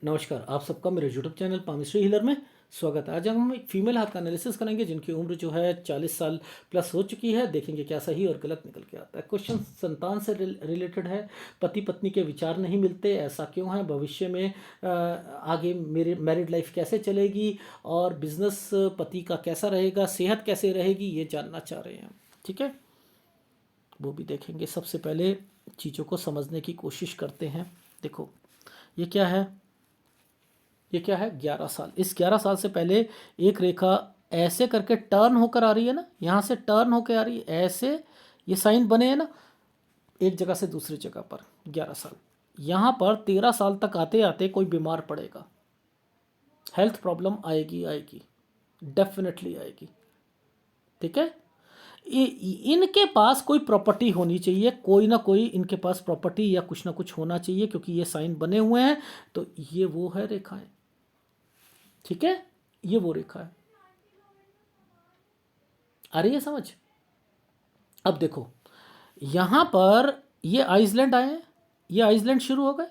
नमस्कार, आप सबका मेरे यूट्यूब चैनल पामिस्ट्री हीलर में स्वागत है। आज हम एक फीमेल हाथ का एनालिसिस करेंगे जिनकी उम्र जो है 40 साल प्लस हो चुकी है। देखेंगे क्या सही और गलत निकल के आता है। क्वेश्चन संतान से रिलेटेड है। पति पत्नी के विचार नहीं मिलते, ऐसा क्यों है? भविष्य में आगे मेरे मैरिड लाइफ कैसे चलेगी और बिजनेस पति का कैसा रहेगा, सेहत कैसे रहेगी, ये जानना चाह रहे हैं। ठीक है, वो भी देखेंगे। सबसे पहले चीज़ों को समझने की कोशिश करते हैं। देखो, ये क्या है? ये क्या है? 11 साल। इस 11 साल से पहले एक रेखा ऐसे करके टर्न होकर आ रही है ना, यहाँ से टर्न होकर आ रही है ऐसे, ये साइन बने हैं ना एक जगह से दूसरी जगह पर। 11 साल यहाँ पर 13 साल तक आते आते कोई बीमार पड़ेगा, हेल्थ प्रॉब्लम आएगी आएगी, डेफिनेटली आएगी। ठीक है, इनके पास कोई प्रॉपर्टी होनी चाहिए, कोई ना कोई इनके पास प्रॉपर्टी या कुछ ना कुछ होना चाहिए, क्योंकि ये साइन बने हुए हैं। तो ये वो है रेखाएं। ठीक है, ये वो रेखा है। आ रही है समझ? अब देखो, यहां पर ये आइसलैंड आए हैं, ये आइसलैंड शुरू हो गए,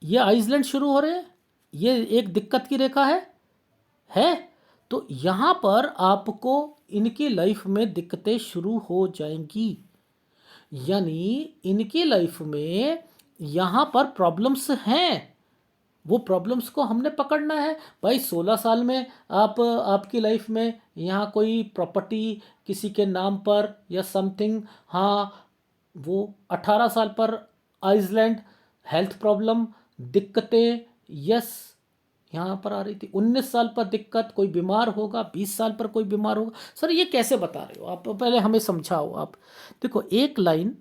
ये आइसलैंड शुरू हो रहे हैं, ये एक दिक्कत की रेखा है। तो यहां पर आपको इनकी लाइफ में दिक्कतें शुरू हो जाएंगी, यानी इनकी लाइफ में यहां पर प्रॉब्लम्स हैं। वो प्रॉब्लम्स को हमने पकड़ना है भाई। 16 साल में आपकी लाइफ में यहाँ कोई प्रॉपर्टी किसी के नाम पर या समथिंग, हाँ। वो 18 साल पर आइसलैंड, हेल्थ प्रॉब्लम, दिक्कतें, यस, यहाँ पर आ रही थी। 19 साल पर दिक्कत, कोई बीमार होगा। 20 साल पर कोई बीमार होगा। सर ये कैसे बता रहे हो आप? पहले हमें समझाओ आप। देखो, एक line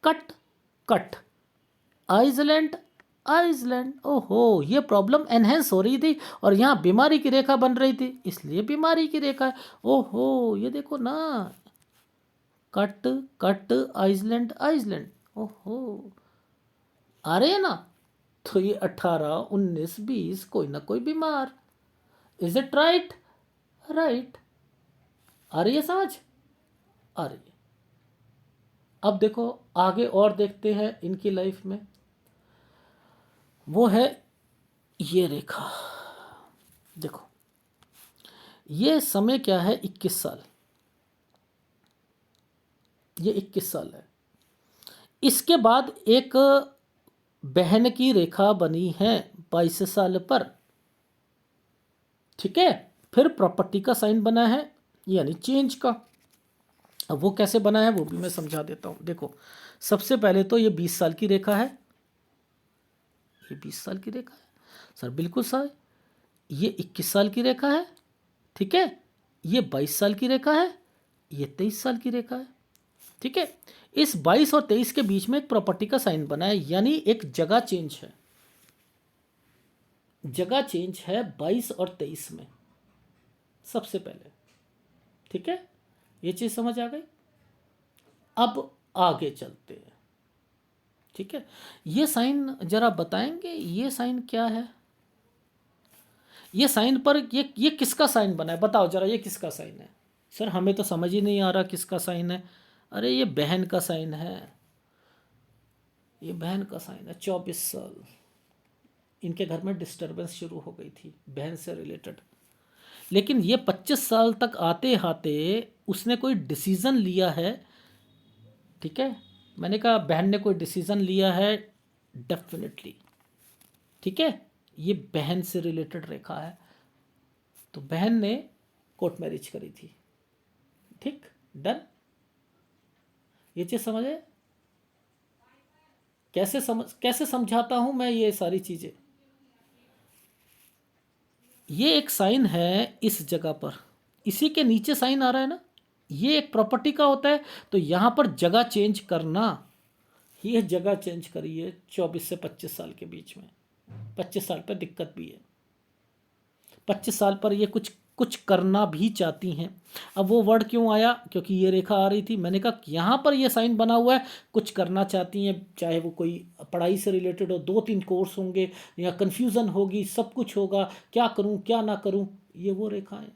cut, cut, island, island, ओहो, ये प्रॉब्लम एनहेंस हो रही थी और यहाँ बीमारी की रेखा बन रही थी, इसलिए बीमारी की रेखा है। ओहो, ये देखो ना, कट, कट, आइसलैंड, आइसलैंड, ओहो, आ रहे हैं ना। तो ये 18, 19, 20 कोई ना कोई बीमार। Is it right? राइट। आ रही है समझ? आ रही है। अब देखो, आगे और देखते हैं इनकी लाइफ में। वो है ये रेखा। देखो, ये समय क्या है? 21 साल। ये 21 साल है। इसके बाद एक बहन की रेखा बनी है 22 साल पर। ठीक है, फिर प्रॉपर्टी का साइन बना है, यानी चेंज का। अब वो कैसे बना है वो भी मैं समझा देता हूँ। देखो, सबसे पहले तो ये 20 साल की रेखा है। ये 20 साल की रेखा है सर, बिल्कुल सर। ये 21 साल की रेखा है। ठीक है, ये 22 साल की रेखा है, ये 23 साल की रेखा है। ठीक है, इस 22 और 23 के बीच में एक प्रॉपर्टी का साइन बना है, यानी एक जगह चेंज है। जगह चेंज है 22 और 23 में सबसे पहले। ठीक है, ये चीज़ समझ आ गई। अब आगे चलते हैं। ठीक है, ये साइन जरा बताएंगे, ये साइन क्या है? ये साइन पर ये किसका साइन बना है? बताओ जरा, ये किसका साइन है? सर हमें तो समझ ही नहीं आ रहा किसका साइन है। अरे ये बहन का साइन है, ये बहन का साइन है। 24 साल इनके घर में डिस्टरबेंस शुरू हो गई थी बहन से रिलेटेड। लेकिन ये 25 साल तक आते आते उसने कोई डिसीज़न लिया है। ठीक है, मैंने कहा बहन ने कोई डिसीज़न लिया है, डेफिनेटली। ठीक है, ये बहन से रिलेटेड रेखा है। तो बहन ने कोर्ट मैरिज करी थी। ठीक, डन। ये चीज़ समझे? कैसे समझाता हूँ मैं ये सारी चीज़ें। ये एक साइन है इस जगह पर, इसी के नीचे साइन आ रहा है ना, ये एक प्रॉपर्टी का होता है। तो यहाँ पर जगह चेंज करना, ये जगह चेंज करिए 24 से 25 साल के बीच में। 25 साल पर दिक्कत भी है, 25 साल पर ये कुछ कुछ करना भी चाहती हैं। अब वो वर्ड क्यों आया? क्योंकि ये रेखा आ रही थी। मैंने कहा यहाँ पर ये साइन बना हुआ है, कुछ करना चाहती हैं, चाहे वो कोई पढ़ाई से रिलेटेड हो, 2-3 कोर्स होंगे या कन्फ्यूज़न होगी, सब कुछ होगा, क्या करूँ क्या ना करूँ। ये वो रेखा है,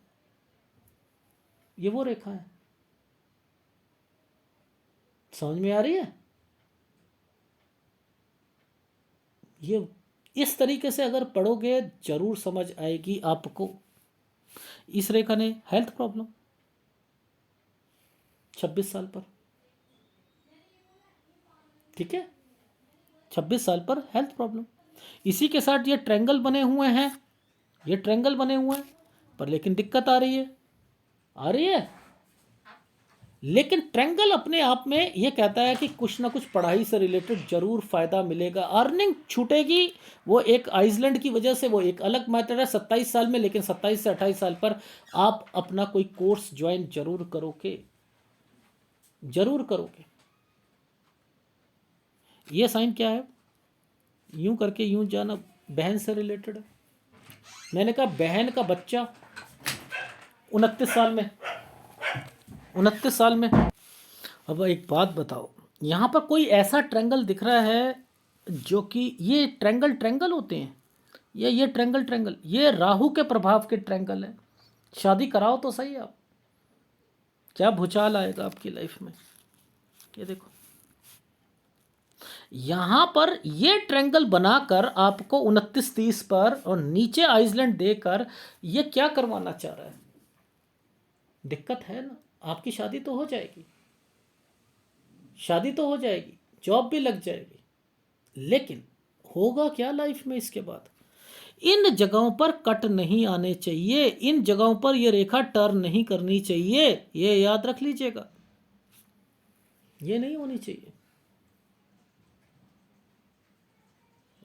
ये वो रेखा है। समझ में आ रही है? ये इस तरीके से अगर पढ़ोगे जरूर समझ आएगी आपको। इस रेखा ने हेल्थ प्रॉब्लम 26 साल पर, ठीक है, 26 साल पर हेल्थ प्रॉब्लम। इसी के साथ ये ट्रायंगल बने हुए हैं, ये ट्रायंगल बने हुए हैं, पर लेकिन दिक्कत आ रही है, आ रही है। लेकिन ट्रायंगल अपने आप में ये कहता है कि कुछ ना कुछ पढ़ाई से रिलेटेड जरूर फायदा मिलेगा, अर्निंग छूटेगी। वो एक आइसलैंड की वजह से वो एक अलग मैटर है 27 साल में, लेकिन 27 से 28 साल पर आप अपना कोई कोर्स ज्वाइन जरूर करोगे, जरूर करोगे। ये साइन क्या है, यूं करके यूं जाना, बहन से रिलेटेड है। मैंने कहा बहन का बच्चा 29 साल में, 29 साल में। अब एक बात बताओ, यहाँ पर कोई ऐसा ट्रायंगल दिख रहा है जो कि ये ट्रायंगल ट्रायंगल होते हैं, ये ट्रायंगल ट्रायंगल, ये राहु के प्रभाव के ट्रायंगल है। शादी कराओ तो सही आप, क्या भूचाल आएगा आपकी लाइफ में। ये देखो यहाँ पर ये ट्रायंगल बनाकर आपको 29-30 पर और नीचे आइसलैंड देकर ये क्या करवाना चाह रहा है। दिक्कत है ना, आपकी शादी तो हो जाएगी, शादी तो हो जाएगी, जॉब भी लग जाएगी, लेकिन होगा क्या लाइफ में इसके बाद। इन जगहों पर कट नहीं आने चाहिए, इन जगहों पर यह रेखा टर्न नहीं करनी चाहिए, ये याद रख लीजिएगा, ये नहीं होनी चाहिए,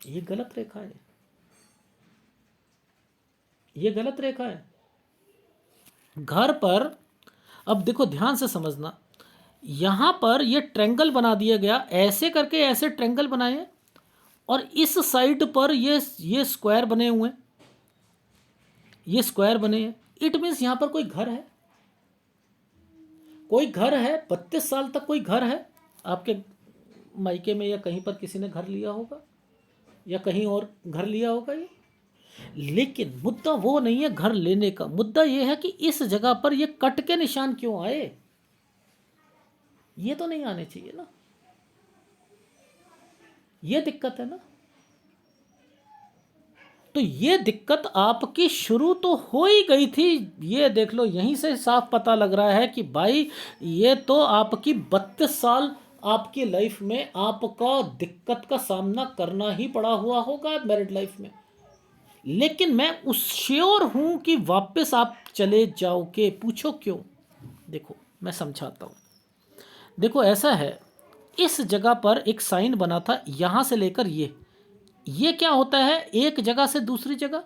ये गलत रेखा है, ये गलत रेखा है। घर पर अब देखो ध्यान से समझना, यहां पर ये ट्रायंगल बना दिया गया, ऐसे करके ऐसे ट्रायंगल बनाए, और इस साइड पर ये स्क्वायर बने हुए हैं, ये स्क्वायर बने हैं। इट मीन्स यहां पर कोई घर है, कोई घर है, 32 साल तक कोई घर है आपके मायके में, या कहीं पर किसी ने घर लिया होगा, या कहीं और घर लिया होगा ये। लेकिन मुद्दा वो नहीं है घर लेने का, मुद्दा ये है कि इस जगह पर ये कट के निशान क्यों आए, ये तो नहीं आने चाहिए ना, ये दिक्कत है ना। तो ये दिक्कत आपकी शुरू तो हो ही गई थी, ये देख लो, यहीं से साफ पता लग रहा है कि भाई ये तो आपकी 32 साल आपकी लाइफ में आपका दिक्कत का सामना करना ही पड़ा हुआ होगा मैरिड लाइफ में। लेकिन मैं उस श्योर हूं कि वापस आप चले जाओगे, पूछो क्यों। देखो मैं समझाता हूं, देखो ऐसा है, इस जगह पर एक साइन बना था, यहां से लेकर ये क्या होता है, एक जगह से दूसरी जगह,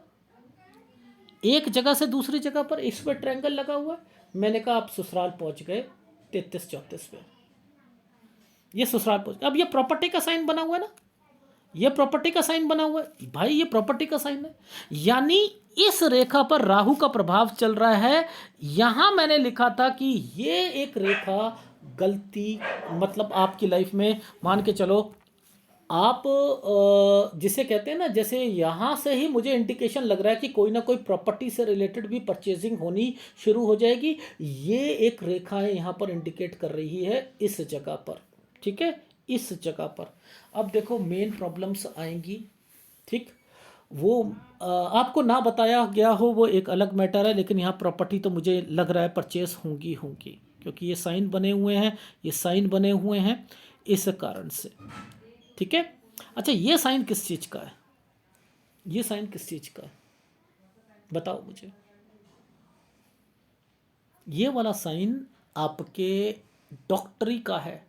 एक जगह से दूसरी जगह पर इस पर ट्रायंगल लगा हुआ है। मैंने कहा आप ससुराल पहुंच गए 33-34 पे, ये ससुराल पहुंच गए। अब ये प्रॉपर्टी का साइन बना हुआ है ना, ये प्रॉपर्टी का साइन बना हुआ है भाई, ये प्रॉपर्टी का साइन है, यानी इस रेखा पर राहु का प्रभाव चल रहा है। यहां मैंने लिखा था कि ये एक रेखा गलती, मतलब आपकी लाइफ में मान के चलो आप जिसे कहते हैं ना, जैसे यहाँ से ही मुझे इंडिकेशन लग रहा है कि कोई ना कोई प्रॉपर्टी से रिलेटेड भी परचेजिंग होनी शुरू हो जाएगी। ये एक रेखा है यहाँ पर इंडिकेट कर रही है इस जगह पर, ठीक है, इस जगह पर। अब देखो मेन प्रॉब्लम्स आएंगी, ठीक, वो आपको ना बताया गया हो वो एक अलग मैटर है, लेकिन यहाँ प्रॉपर्टी तो मुझे लग रहा है परचेज होंगी होंगी, क्योंकि ये साइन बने हुए हैं, ये साइन बने हुए हैं इस कारण से, ठीक है। अच्छा ये साइन किस चीज़ का है, ये साइन किस चीज़ का है बताओ मुझे। ये वाला साइन आपके डॉक्टरी का है,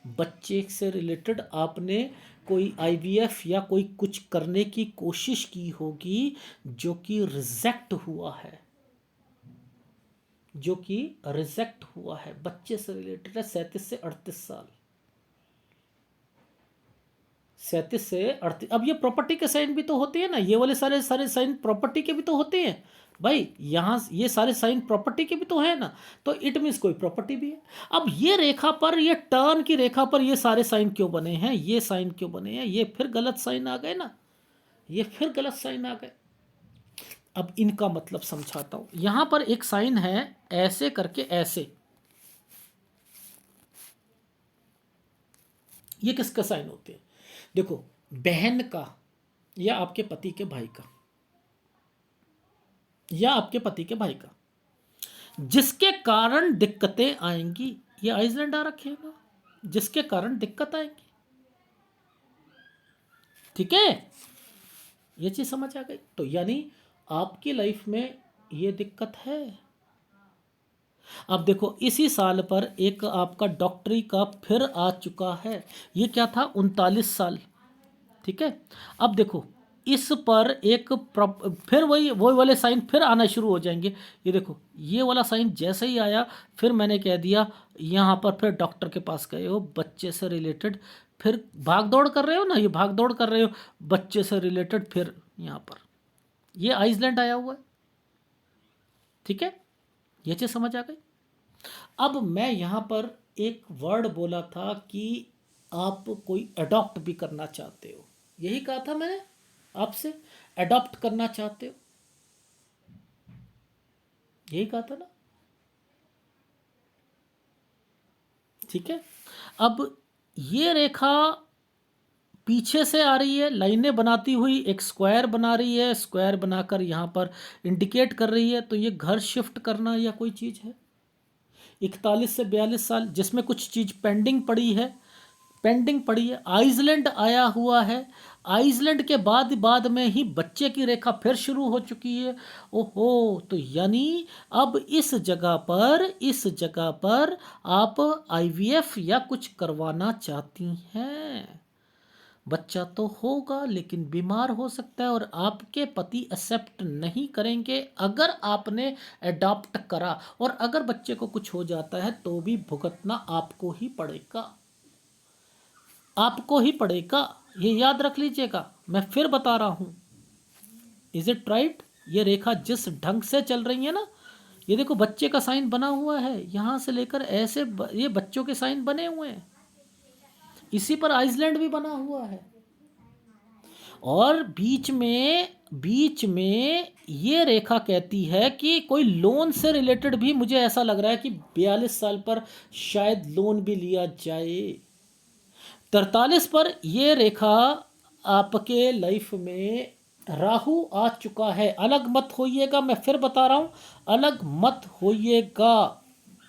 बच्चे से रिलेटेड आपने कोई आईवीएफ या कोई कुछ करने की कोशिश की होगी जो कि रिजेक्ट हुआ है, जो कि रिजेक्ट हुआ है, बच्चे से रिलेटेड है, 37 से 38 साल, 37 से 38। अब ये प्रॉपर्टी के साइन भी तो होते हैं ना, ये वाले सारे सारे साइन प्रॉपर्टी के भी तो होते हैं भाई, यहाँ ये सारे साइन प्रॉपर्टी के भी तो है ना, तो इट मीन्स कोई प्रॉपर्टी भी है। अब ये रेखा पर, ये टर्न की रेखा पर ये सारे साइन क्यों बने हैं, ये साइन क्यों बने हैं, ये फिर गलत साइन आ गए ना, ये फिर गलत साइन आ गए। अब इनका मतलब समझाता हूं, यहां पर एक साइन है ऐसे करके ऐसे, ये किसका साइन होते हैं, देखो बहन का, या आपके पति के भाई का, या आपके पति के भाई का, जिसके कारण दिक्कतें आएंगी। ये आइसलैंड आ रखे हैं ना, जिसके कारण दिक्कत आएंगी। ठीक है, ये चीज समझ आ गई। तो यानी आपकी लाइफ में ये दिक्कत है। अब देखो इसी साल पर एक आपका डॉक्टरी का फिर आ चुका है। ये क्या था, 39 साल। ठीक है, अब देखो इस पर एक फिर वही वाले साइन फिर आना शुरू हो जाएंगे। ये देखो ये वाला साइन जैसे ही आया, फिर मैंने कह दिया यहाँ पर फिर डॉक्टर के पास गए हो, बच्चे से रिलेटेड फिर भाग दौड़ कर रहे हो ना, ये भाग दौड़ कर रहे हो बच्चे से रिलेटेड, फिर यहाँ पर ये आइसलैंड आया हुआ है। ठीक है, ये चीज़ समझ आ गई। अब मैं यहाँ पर एक वर्ड बोला था कि आप कोई अडॉप्ट भी करना चाहते हो, यही कहा था मैंने आपसे, अडॉप्ट करना चाहते हो, यही कहा था ना। ठीक है, अब ये रेखा पीछे से आ रही है, लाइनें बनाती हुई एक स्क्वायर बना रही है, स्क्वायर बनाकर यहाँ पर इंडिकेट कर रही है। तो ये घर शिफ्ट करना या कोई चीज़ है। 41 से 42 साल जिसमें कुछ चीज़ पेंडिंग पड़ी है, पेंडिंग पड़ी है। आइसलैंड आया हुआ है, आइसलैंड के बाद में ही बच्चे की रेखा फिर शुरू हो चुकी है। ओहो, तो यानी अब इस जगह पर आप आईवीएफ या कुछ करवाना चाहती हैं। बच्चा तो होगा लेकिन बीमार हो सकता है, और आपके पति एक्सेप्ट नहीं करेंगे अगर आपने अडॉप्ट करा। और अगर बच्चे को कुछ हो जाता है तो भी भुगतना आपको ही पड़ेगा, आपको ही पड़ेगा। ये याद रख लीजिएगा, मैं फिर बता रहा हूं। Is it right? ये रेखा जिस ढंग से चल रही है ना, ये देखो बच्चे का साइन बना हुआ है, यहां से लेकर ऐसे ये बच्चों के साइन बने हुए हैं, इसी पर आइसलैंड भी बना हुआ है। और बीच में ये रेखा कहती है कि कोई लोन से रिलेटेड भी, मुझे ऐसा लग रहा है कि 42 साल पर शायद लोन भी लिया जाए। 43 पर ये रेखा आपके लाइफ में राहु आ चुका है। अलग मत होइएगा, मैं फिर बता रहा हूं, अलग मत होइएगा,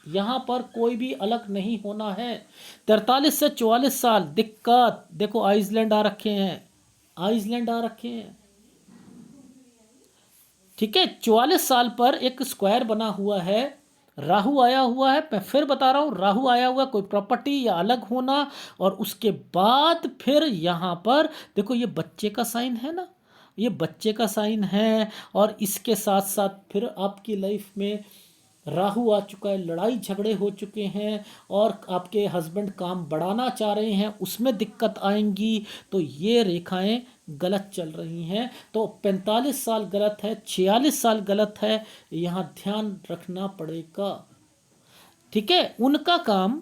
यहाँ पर कोई भी अलग नहीं होना है। 43 से 44 साल दिक्कत, देखो आइसलैंड आ रखे हैं, आइसलैंड आ रखे हैं। ठीक है, 44 साल पर एक स्क्वायर बना हुआ है, राहु आया हुआ है। मैं फिर बता रहा हूं, राहु आया हुआ है, कोई प्रॉपर्टी या अलग होना। और उसके बाद फिर यहां पर देखो ये बच्चे का साइन है ना, ये बच्चे का साइन है। और इसके साथ साथ फिर आपकी लाइफ में राहु आ चुका है, लड़ाई झगड़े हो चुके हैं, और आपके हस्बैंड काम बढ़ाना चाह रहे हैं, उसमें दिक्कत आएंगी। तो ये रेखाएं गलत चल रही हैं। तो 45 साल गलत है, 46 साल गलत है, यहाँ ध्यान रखना पड़ेगा। ठीक है, उनका काम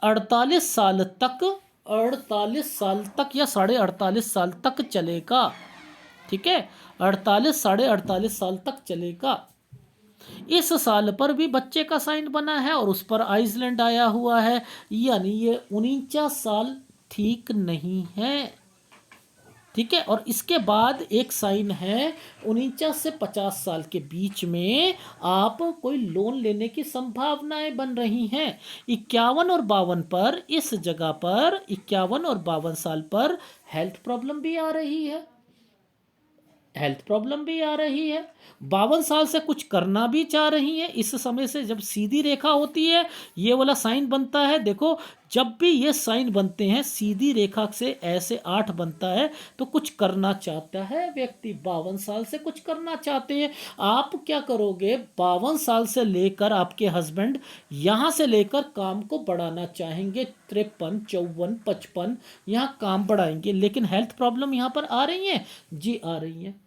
48 साल तक, 48 साल तक या 48.5 साल तक चलेगा। ठीक है, 48 48.5 साल तक चलेगा। इस साल पर भी बच्चे का साइन बना है और उस पर आइसलैंड आया हुआ है, यानी ये 49 साल ठीक नहीं है। ठीक है, और इसके बाद एक साइन है 49 से 50 साल के बीच में आप कोई लोन लेने की संभावनाएं बन रही हैं। 51 और 52 पर, इस जगह पर 51 और 52 साल पर हेल्थ प्रॉब्लम भी आ रही है, हेल्थ प्रॉब्लम भी आ रही है। 52 साल से कुछ करना भी चाह रही है। इस समय से जब सीधी रेखा होती है, ये वाला साइन बनता है, देखो जब भी ये साइन बनते हैं सीधी रेखा से ऐसे 8 बनता है, तो कुछ करना चाहता है व्यक्ति। 52 साल से कुछ करना चाहते हैं। आप क्या करोगे, 52 साल से लेकर आपके हस्बैंड यहाँ से लेकर काम को बढ़ाना चाहेंगे, 53 54 55 यहाँ काम बढ़ाएंगे, लेकिन हेल्थ प्रॉब्लम यहाँ पर आ रही है जी, आ रही है।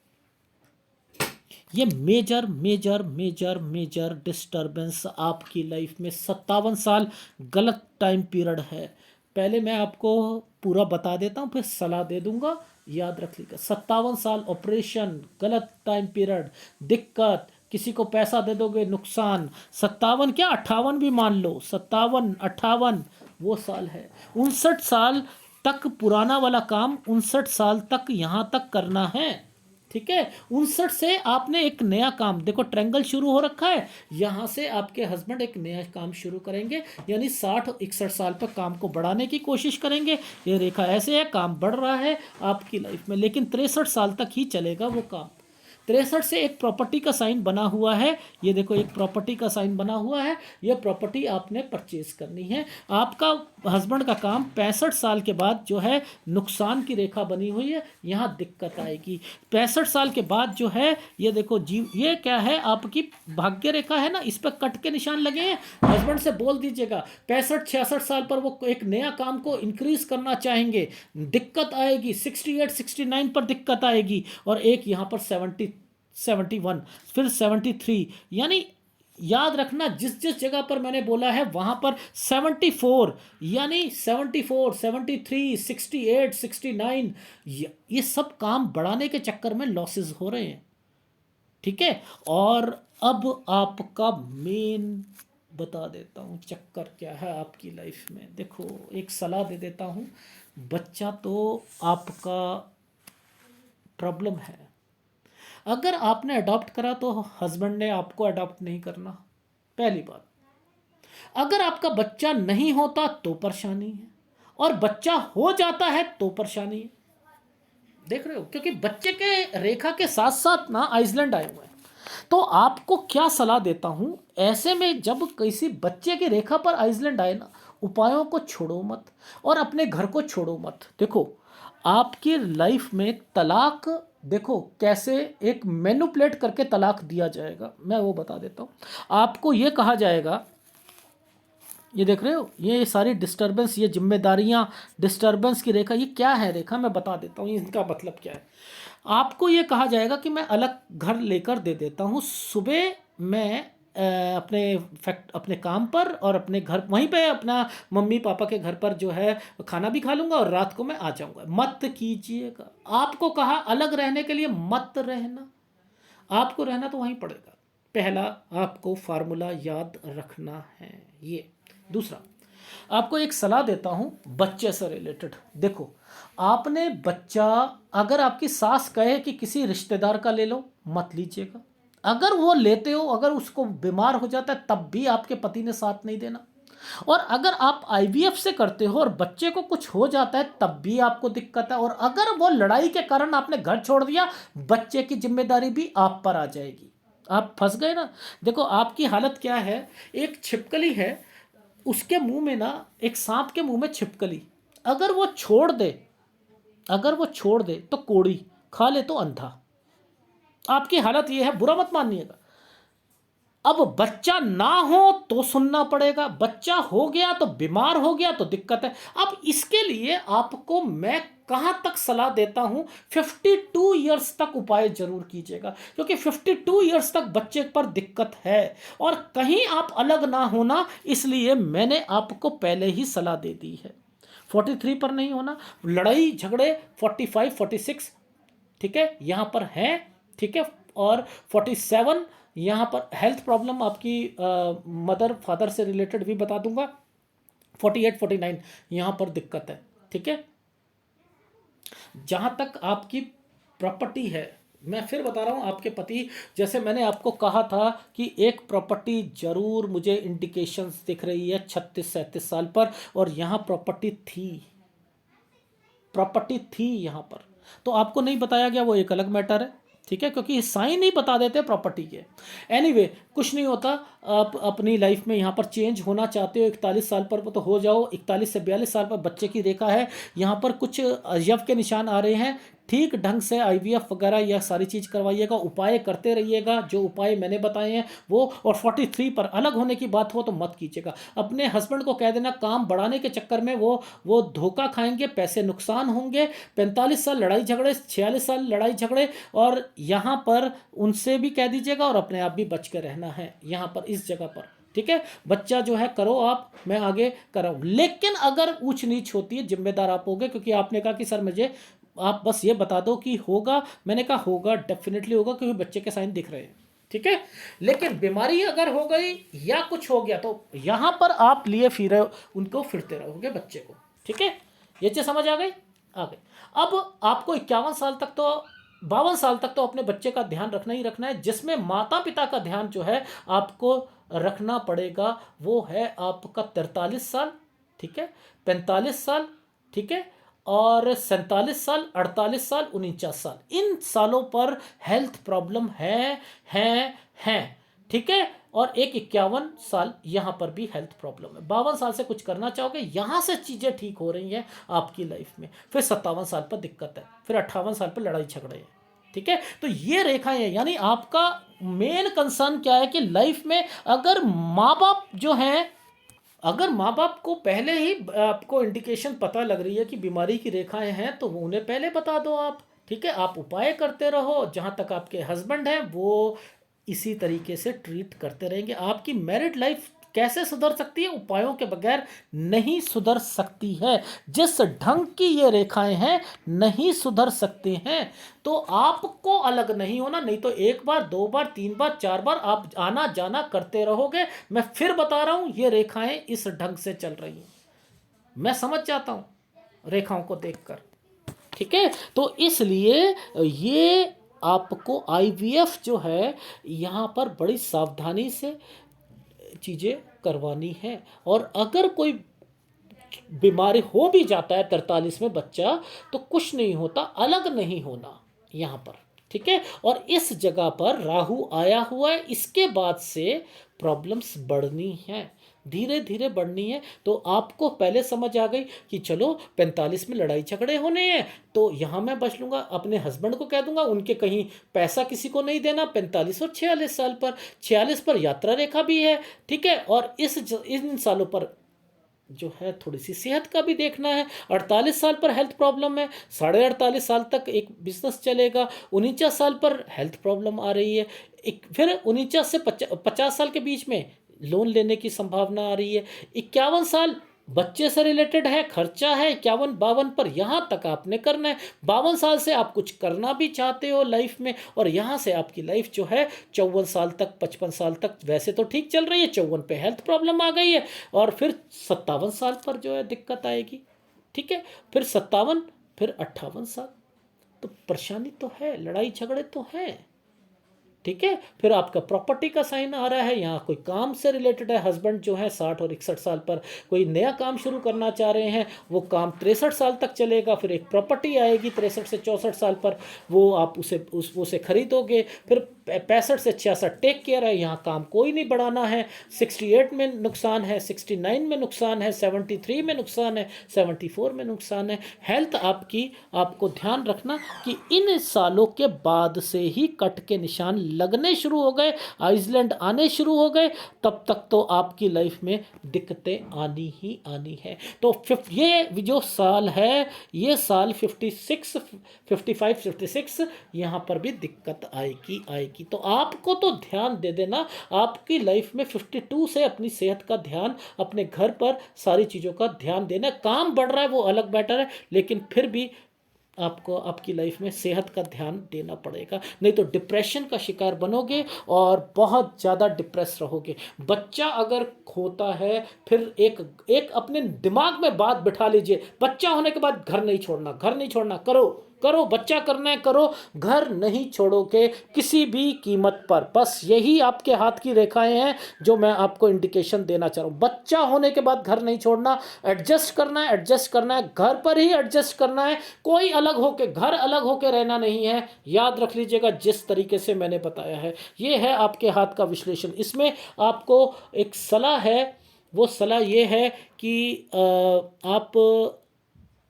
ये major major major major disturbance आपकी लाइफ में 57 साल गलत टाइम पीरियड है। पहले मैं आपको पूरा बता देता हूँ, फिर सलाह दे दूंगा, याद रख लीजिएगा। 57 साल ऑपरेशन, गलत टाइम पीरियड, दिक्कत, किसी को पैसा दे दोगे नुकसान। 57 क्या 58 भी मान लो, 57 58 वो साल है। 59 साल तक पुराना वाला काम 59 साल तक यहाँ तक करना है। ठीक है, 59 से आपने एक नया काम, देखो ट्रायंगल शुरू हो रखा है, यहाँ से आपके हस्बैंड एक नया काम शुरू करेंगे, यानी 60-61 साल पर काम को बढ़ाने की कोशिश करेंगे। ये रेखा ऐसे है, काम बढ़ रहा है आपकी लाइफ में, लेकिन 63 साल तक ही चलेगा वो काम। 63 से एक प्रॉपर्टी का साइन बना हुआ है, ये देखो एक प्रॉपर्टी का साइन बना हुआ है, ये प्रॉपर्टी आपने परचेज करनी है। आपका हस्बैंड का काम 65 साल के बाद जो है नुकसान की रेखा बनी हुई है, यहाँ दिक्कत आएगी। 65 साल के बाद जो है ये देखो जीव, ये क्या है आपकी भाग्य रेखा है ना, इस पर कट के निशान लगे हैं। हस्बैंड से बोल दीजिएगा 65-66 साल पर वो एक नया काम को इंक्रीज करना चाहेंगे, दिक्कत आएगी। 68-69 पर दिक्कत आएगी, और एक यहाँ पर 71, फिर 73, यानी याद रखना जिस जिस जगह पर मैंने बोला है वहां पर 74, यानी 74, 73, 68, 69, ये सब काम बढ़ाने के चक्कर में लॉसेस हो रहे हैं। ठीक है, और अब आपका मेन बता देता हूँ चक्कर क्या है आपकी लाइफ में। देखो एक सलाह दे देता हूँ, बच्चा तो आपका प्रॉब्लम है। अगर आपने अडॉप्ट करा तो हस्बैंड ने आपको अडॉप्ट नहीं करना, पहली बात। अगर आपका बच्चा नहीं होता तो परेशानी है, और बच्चा हो जाता है तो परेशानी है। देख रहे हो, क्योंकि बच्चे के रेखा के साथ साथ ना आइसलैंड आए हुए हैं। तो आपको क्या सलाह देता हूं, ऐसे में जब किसी बच्चे की रेखा पर आइसलैंड आए ना, उपायों को छोड़ो मत और अपने घर को छोड़ो मत। देखो आपकी लाइफ में तलाक, देखो कैसे एक मैनिपुलेट करके तलाक दिया जाएगा, मैं वो बता देता हूँ आपको। ये कहा जाएगा, ये देख रहे हो ये सारी डिस्टर्बेंस, ये जिम्मेदारियाँ, डिस्टर्बेंस की रेखा, ये क्या है रेखा, मैं बता देता हूँ इनका मतलब क्या है। आपको ये कहा जाएगा कि मैं अलग घर लेकर दे देता हूँ, सुबह मैं अपने काम पर और अपने घर वहीं पे अपना मम्मी पापा के घर पर जो है खाना भी खा लूँगा, और रात को मैं आ जाऊँगा। मत कीजिएगा, आपको कहा अलग रहने के लिए मत रहना, आपको रहना तो वहीं पड़ेगा। पहला आपको फार्मूला याद रखना है ये। दूसरा आपको एक सलाह देता हूँ बच्चे से रिलेटेड। देखो आपने बच्चा, अगर आपकी सास कहे कि किसी रिश्तेदार का ले लो, मत लीजिएगा। अगर वो लेते हो, अगर उसको बीमार हो जाता है तब भी आपके पति ने साथ नहीं देना। और अगर आप आईवीएफ से करते हो और बच्चे को कुछ हो जाता है तब भी आपको दिक्कत है। और अगर वो लड़ाई के कारण आपने घर छोड़ दिया, बच्चे की जिम्मेदारी भी आप पर आ जाएगी, आप फंस गए ना। देखो आपकी हालत क्या है, एक छिपकली है, उसके मुंह में ना, एक सांप के मुंह में छिपकली, अगर वो छोड़ दे, अगर वो छोड़ दे तो कोड़ी, खा ले तो अंधा। आपकी हालत ये है, बुरा मत मानिएगा। अब बच्चा ना हो तो सुनना पड़ेगा, बच्चा हो गया तो बीमार हो गया तो दिक्कत है। अब इसके लिए आपको मैं कहां तक सलाह देता हूं, 52 ईयर्स तक उपाय जरूर कीजिएगा, क्योंकि 52 ईयर्स तक बच्चे पर दिक्कत है और कहीं आप अलग ना होना, इसलिए मैंने आपको पहले ही सलाह दे दी है। 43 पर नहीं होना, लड़ाई झगड़े 45, 46 ठीक है यहां पर है, ठीक है। और 47 यहाँ पर हेल्थ प्रॉब्लम आपकी मदर फादर से रिलेटेड भी बता दूंगा। 48, 49 यहाँ पर दिक्कत है, ठीक है। जहाँ तक आपकी प्रॉपर्टी है, मैं फिर बता रहा हूँ, आपके पति, जैसे मैंने आपको कहा था कि एक प्रॉपर्टी जरूर मुझे इंडिकेशंस दिख रही है 36-37 साल पर, और यहाँ प्रॉपर्टी थी यहाँ पर, तो आपको नहीं बताया गया, वो एक अलग मैटर है, ठीक है, क्योंकि साइन ही बता देते हैं प्रॉपर्टी के। एनीवे कुछ नहीं होता, आप अपनी लाइफ में यहाँ पर चेंज होना चाहते हो 41 साल पर तो हो जाओ। 41 से 42 साल पर बच्चे की रेखा है, यहाँ पर कुछ यव के निशान आ रहे हैं, ठीक ढंग से आईवीएफ वगैरह यह सारी चीज़ करवाइएगा, उपाय करते रहिएगा जो उपाय मैंने बताए हैं वो। और 43 पर अलग होने की बात हो तो मत कीजिएगा। अपने हस्बैंड को कह देना काम बढ़ाने के चक्कर में वो धोखा खाएंगे, पैसे नुकसान होंगे। 45 साल लड़ाई झगड़े, 46 साल लड़ाई झगड़े, और यहाँ पर उनसे भी कह दीजिएगा और अपने आप भी बच के रहना है यहाँ पर इस जगह पर, ठीक है। बच्चा जो है करो आप, मैं आगे कराऊँ, लेकिन अगर ऊंच नीच होती है जिम्मेदार आप होगे, क्योंकि आपने कहा कि सर मुझे आप बस ये बता दो कि होगा, मैंने कहा होगा, डेफिनेटली होगा, क्योंकि बच्चे के साइन दिख रहे हैं, ठीक है। लेकिन बीमारी अगर हो गई या कुछ हो गया तो यहाँ पर आप लिए फिर उनको फिरते रहोगे बच्चे को, ठीक है। ये चीज़ समझ आ गई? आ गई। अब आपको 51 साल तक तो 52 साल तक तो अपने बच्चे का ध्यान रखना ही रखना है, जिसमें माता पिता का ध्यान जो है आपको रखना पड़ेगा वो है आपका 43 साल, ठीक है, 45 साल, ठीक है, और 47 साल, 48 साल, 49 साल। इन सालों पर हेल्थ प्रॉब्लम है, ठीक है। और एक 51 साल यहाँ पर भी हेल्थ प्रॉब्लम है। 52 साल से कुछ करना चाहोगे, यहाँ से चीज़ें ठीक हो रही हैं आपकी लाइफ में। फिर 57 साल पर दिक्कत है, फिर 58 साल पर लड़ाई झगड़े हैं, ठीक है। तो ये रेखाएं हैं, यानी आपका मेन कंसर्न क्या है कि लाइफ में अगर माँ बाप जो हैं, अगर माँ बाप को पहले ही आपको इंडिकेशन पता लग रही है कि बीमारी की रेखाएं हैं, तो वो उन्हें पहले बता दो आप, ठीक है। आप उपाय करते रहो, जहाँ तक आपके हस्बैंड हैं वो इसी तरीके से ट्रीट करते रहेंगे। आपकी मैरिड लाइफ कैसे सुधर सकती है? उपायों के बगैर नहीं सुधर सकती है। जिस ढंग की ये रेखाएं हैं नहीं सुधर सकते हैं। तो आपको अलग नहीं होना, नहीं तो एक बार, दो बार, तीन बार, चार बार आप आना जाना करते रहोगे। मैं फिर बता रहा हूं, ये रेखाएं इस ढंग से चल रही हैं, मैं समझ जाता हूं रेखाओं को देखकर, ठीक है। तो इसलिए ये आपको आईवीएफ जो है यहाँ पर बड़ी सावधानी से चीज़ें करवानी है। और अगर कोई बीमारी हो भी जाता है 43 में बच्चा, तो कुछ नहीं होता, अलग नहीं होना यहाँ पर, ठीक है। और इस जगह पर राहु आया हुआ है, इसके बाद से प्रॉब्लम्स बढ़नी है, धीरे धीरे बढ़नी है। तो आपको पहले समझ आ गई कि चलो 45 में लड़ाई झगड़े होने हैं, तो यहाँ मैं बच लूँगा, अपने हस्बैंड को कह दूंगा, उनके कहीं पैसा किसी को नहीं देना। 45 और 46 साल पर, 46 पर यात्रा रेखा भी है, ठीक है। और इन सालों पर जो है थोड़ी सी सेहत का भी देखना है। 48 साल पर हेल्थ प्रॉब्लम है, 48.5 साल तक एक बिजनेस चलेगा, 49 साल पर हेल्थ प्रॉब्लम आ रही है, फिर 49 से 50 साल के बीच में लोन लेने की संभावना आ रही है। 51 साल बच्चे से रिलेटेड है, खर्चा है। 51-52 पर यहाँ तक आपने करना है। 52 साल से आप कुछ करना भी चाहते हो लाइफ में, और यहाँ से आपकी लाइफ जो है 54 साल तक, 55 साल तक वैसे तो ठीक चल रही है, 54 पे हेल्थ प्रॉब्लम आ गई है, और फिर 57 साल पर जो है दिक्कत आएगी, ठीक है। फिर 57, फिर 58 साल, तो परेशानी तो है, लड़ाई झगड़े तो हैं, ठीक है। फिर आपका प्रॉपर्टी का साइन आ रहा है, यहाँ कोई काम से रिलेटेड है। हस्बैंड जो है 60 और 61 साल पर कोई नया काम शुरू करना चाह रहे हैं, वो काम 63 साल तक चलेगा। फिर एक प्रॉपर्टी आएगी 63 से 64 साल पर, वो आप उसे खरीदोगे। फिर 65 से 66 टेक केयर है, यहाँ काम कोई नहीं बढ़ाना है। 68 में नुकसान है, 69 में नुकसान है, 73 में नुकसान है, 74 में नुकसान है। हेल्थ आपकी, आपको ध्यान रखना कि इन सालों के बाद से ही कट के निशान लगने शुरू हो गए, आइसलैंड आने शुरू हो गए, तब तक तो आपकी लाइफ में दिक्कतें आनी ही आनी है। तो ये जो साल है, ये साल 56, 55, 56, यहाँ पर भी दिक्कत आएगी। तो आपको तो ध्यान दे देना आपकी लाइफ में 52 से अपनी सेहत का ध्यान, अपने घर पर सारी चीज़ों का ध्यान देना। काम बढ़ रहा है वो अलग मैटर है, लेकिन फिर भी आपको आपकी लाइफ में सेहत का ध्यान देना पड़ेगा, नहीं तो डिप्रेशन का शिकार बनोगे और बहुत ज़्यादा डिप्रेस रहोगे। बच्चा अगर होता है, फिर एक अपने दिमाग में बात बिठा लीजिए, बच्चा होने के बाद घर नहीं छोड़ना, घर नहीं छोड़ना, करो बच्चा करना है करो, घर नहीं छोड़ोगे किसी भी कीमत पर। बस यही आपके हाथ की रेखाएं हैं जो मैं आपको इंडिकेशन देना चाह रहा हूँ। बच्चा होने के बाद घर नहीं छोड़ना, एडजस्ट करना है, घर पर ही एडजस्ट करना है, कोई घर अलग होके रहना नहीं है। याद रख लीजिएगा जिस तरीके से मैंने बताया है, ये है आपके हाथ का विश्लेषण। इसमें आपको एक सलाह है, वो सलाह ये है कि आप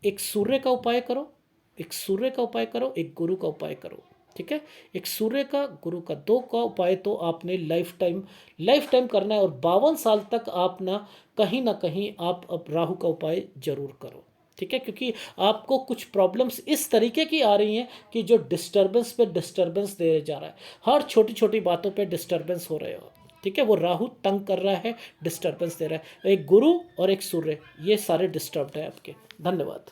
एक सूर्य का उपाय करो, एक गुरु का उपाय करो, ठीक है। एक सूर्य का, गुरु का, दो का उपाय तो आपने लाइफ टाइम करना है। और 52 साल तक आप ना कहीं आप अब राहु का उपाय जरूर करो, ठीक है। क्योंकि आपको कुछ प्रॉब्लम्स इस तरीके की आ रही हैं कि जो डिस्टर्बेंस पे डिस्टर्बेंस दे जा रहा है, हर छोटी छोटी बातों पे डिस्टर्बेंस हो रहे हो, ठीक है। वो राहु तंग कर रहा है, डिस्टर्बेंस दे रहा है। एक गुरु और एक सूर्य, ये सारे डिस्टर्ब्ड है आपके। धन्यवाद।